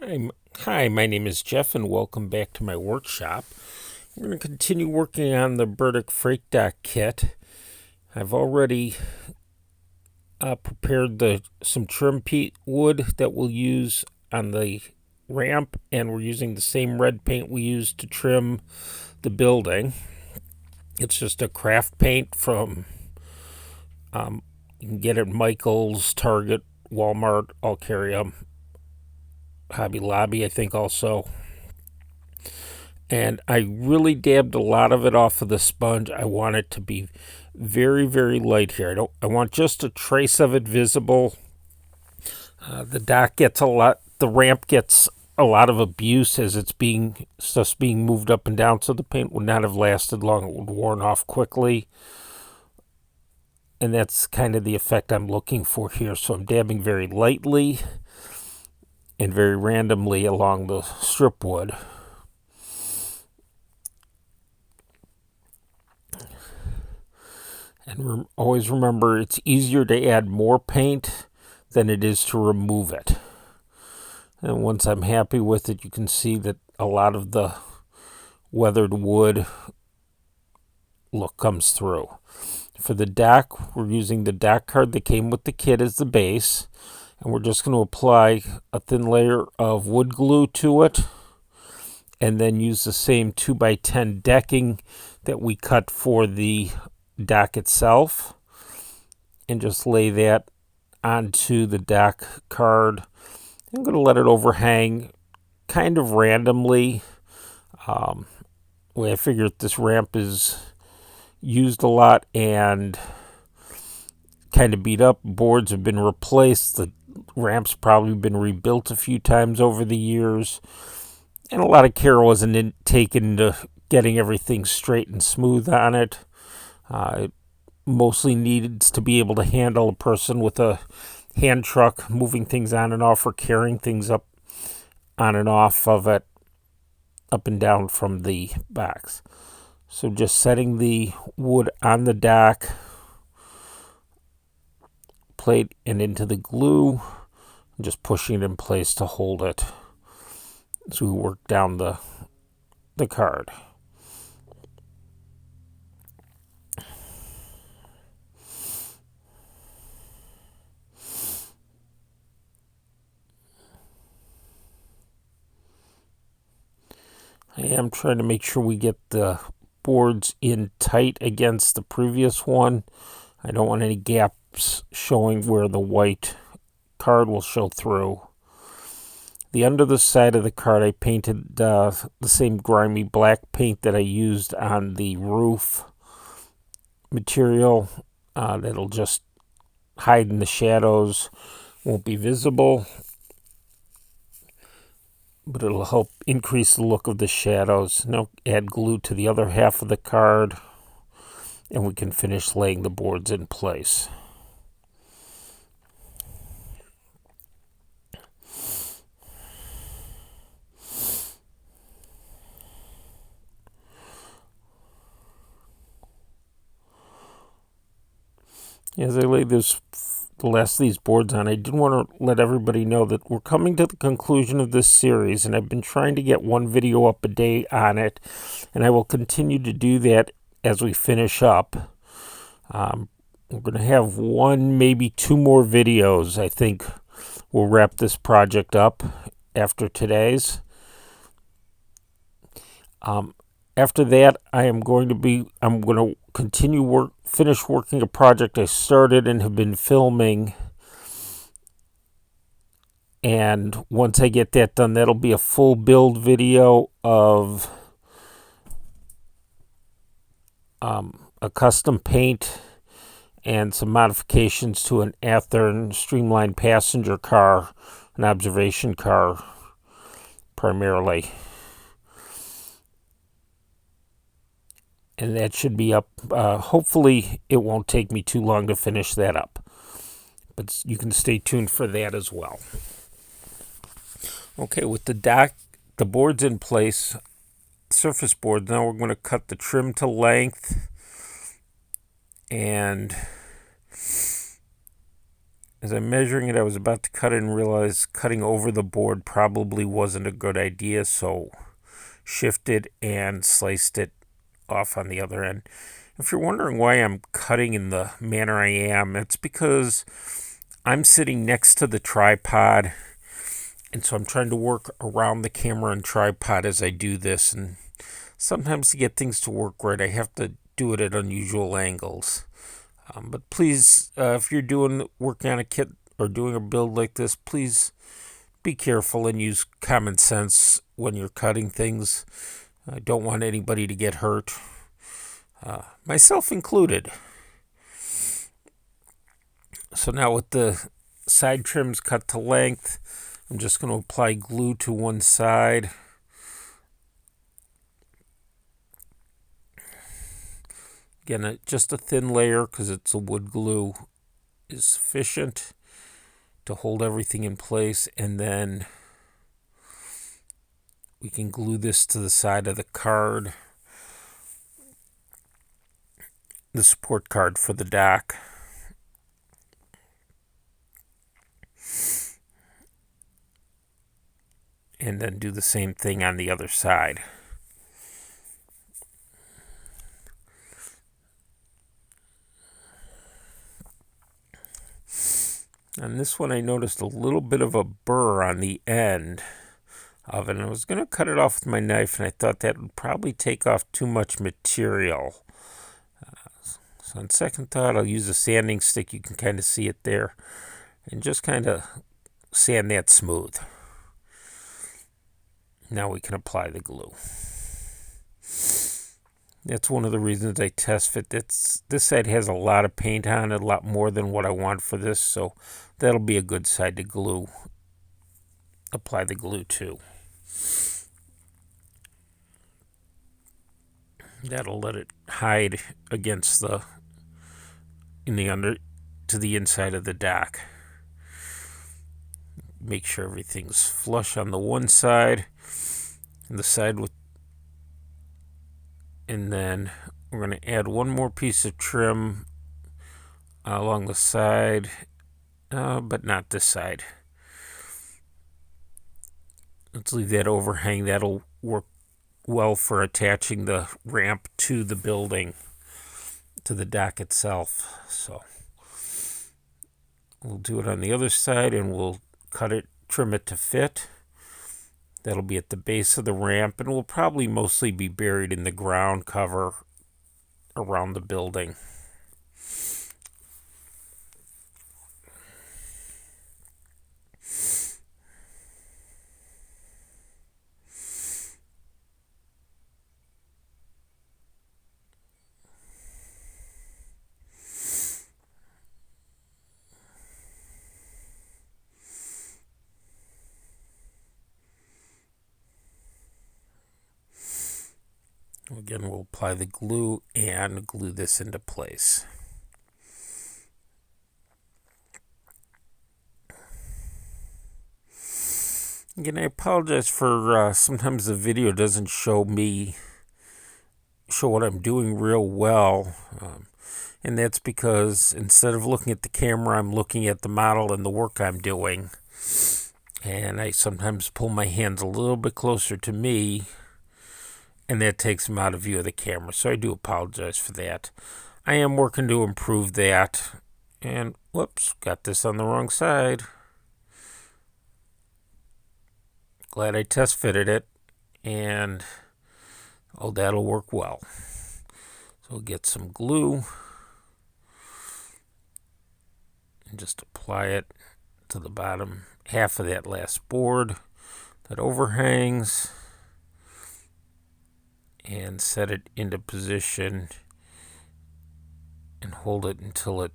Hi, my name is Jeff, and welcome back to my workshop. We're going to continue working on the Burdick freight dock kit. I've already prepared some trim wood that we'll use on the ramp, and we're using the same red paint we used to trim the building. It's just a craft paint from you can get it at Michael's, Target, Walmart. I'll carry them. Hobby Lobby, I think, also. And I really dabbed a lot of it off of the sponge. I want it to be very, very light here. I want just a trace of it visible. The dock gets the ramp gets a lot of abuse as stuff's being moved up and down, so the paint would not have lasted long. It would worn off quickly. And that's kind of the effect I'm looking for here. So I'm dabbing very lightly and very randomly along the strip wood. And always remember, it's easier to add more paint than it is to remove it. And once I'm happy with it, you can see that a lot of the weathered wood look comes through. For the dock, we're using the dock card that came with the kit as the base. And we're just going to apply a thin layer of wood glue to it. And then use the same 2x10 decking that we cut for the dock itself, and just lay that onto the dock card. I'm going to let it overhang kind of randomly. Way I figured this ramp is used a lot and kind of beat up. Boards have been replaced. The ramp's probably been rebuilt a few times over the years, and a lot of care wasn't taken into getting everything straight and smooth on it. It mostly needs to be able to handle a person with a hand truck moving things on and off, or carrying things up on and off of it, up and down from the box. So just setting the wood on the dock plate and into the glue, and just pushing it in place to hold it as we work down the card. I am trying to make sure we get the boards in tight against the previous one. I don't want any gaps showing where the white card will show through. The under the side of the card, I painted the same grimy black paint that I used on the roof material. That'll just hide in the shadows, won't be visible, but it'll help increase the look of the shadows. Now add glue to the other half of the card, and we can finish laying the boards in place. As I lay the last of these boards on, I did want to let everybody know that we're coming to the conclusion of this series, and I've been trying to get one video up a day on it, and I will continue to do that as we finish up. We're going to have one, maybe two more videos. I think we'll wrap this project up after today's. After that, I'm going to finish working a project I started and have been filming. And once I get that done, that'll be a full build video of a custom paint and some modifications to an Athearn streamlined passenger car, an observation car primarily. And that should be up. Hopefully, it won't take me too long to finish that up. But you can stay tuned for that as well. Okay, with the boards in place, surface board, now we're going to cut the trim to length and as I'm measuring it, I was about to cut it and realized cutting over the board probably wasn't a good idea, so shifted and sliced it off on the other end. If you're wondering why I'm cutting in the manner I am, it's because I'm sitting next to the tripod, and so I'm trying to work around the camera and tripod as I do this, and sometimes to get things to work right, I have to do it at unusual angles. But please, if you're working on a kit or doing a build like this, please be careful and use common sense when you're cutting things. I don't want anybody to get hurt, myself included. So now with the side trims cut to length, I'm just going to apply glue to one side. Again, just a thin layer because it's a wood glue is sufficient to hold everything in place, and then we can glue this to the side of the card, the support card for the dock. And then do the same thing on the other side. On this one, I noticed a little bit of a burr on the end of it. And I was going to cut it off with my knife, and I thought that would probably take off too much material. So on second thought, I'll use a sanding stick. You can kind of see it there. And just kind of sand that smooth. Now we can apply the glue. That's one of the reasons I test fit. This side has a lot of paint on it, a lot more than what I want for this, so that'll be a good side to apply the glue to. That'll let it hide against to the inside of the dock. Make sure everything's flush on the one side, and the side with. And then we're going to add one more piece of trim along the side, but not this side. Let's leave that overhang. That'll work well for attaching the ramp to the building, to the dock itself. So we'll do it on the other side, and we'll trim it to fit. That'll be at the base of the ramp, and will probably mostly be buried in the ground cover around the building. Again, we'll apply the glue and glue this into place. Again, I apologize for sometimes the video doesn't show what I'm doing real well. And that's because instead of looking at the camera, I'm looking at the model and the work I'm doing. And I sometimes pull my hands a little bit closer to me, and that takes them out of view of the camera. So I do apologize for that. I am working to improve that. And whoops, got this on the wrong side. Glad I test fitted it, and that'll work well. So we'll get some glue and just apply it to the bottom half of that last board that overhangs, and set it into position and hold it until it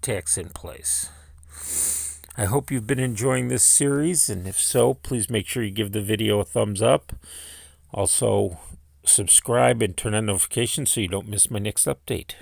tacks in place. I hope you've been enjoying this series, and if so, please make sure you give the video a thumbs up. Also, subscribe and turn on notifications so you don't miss my next update.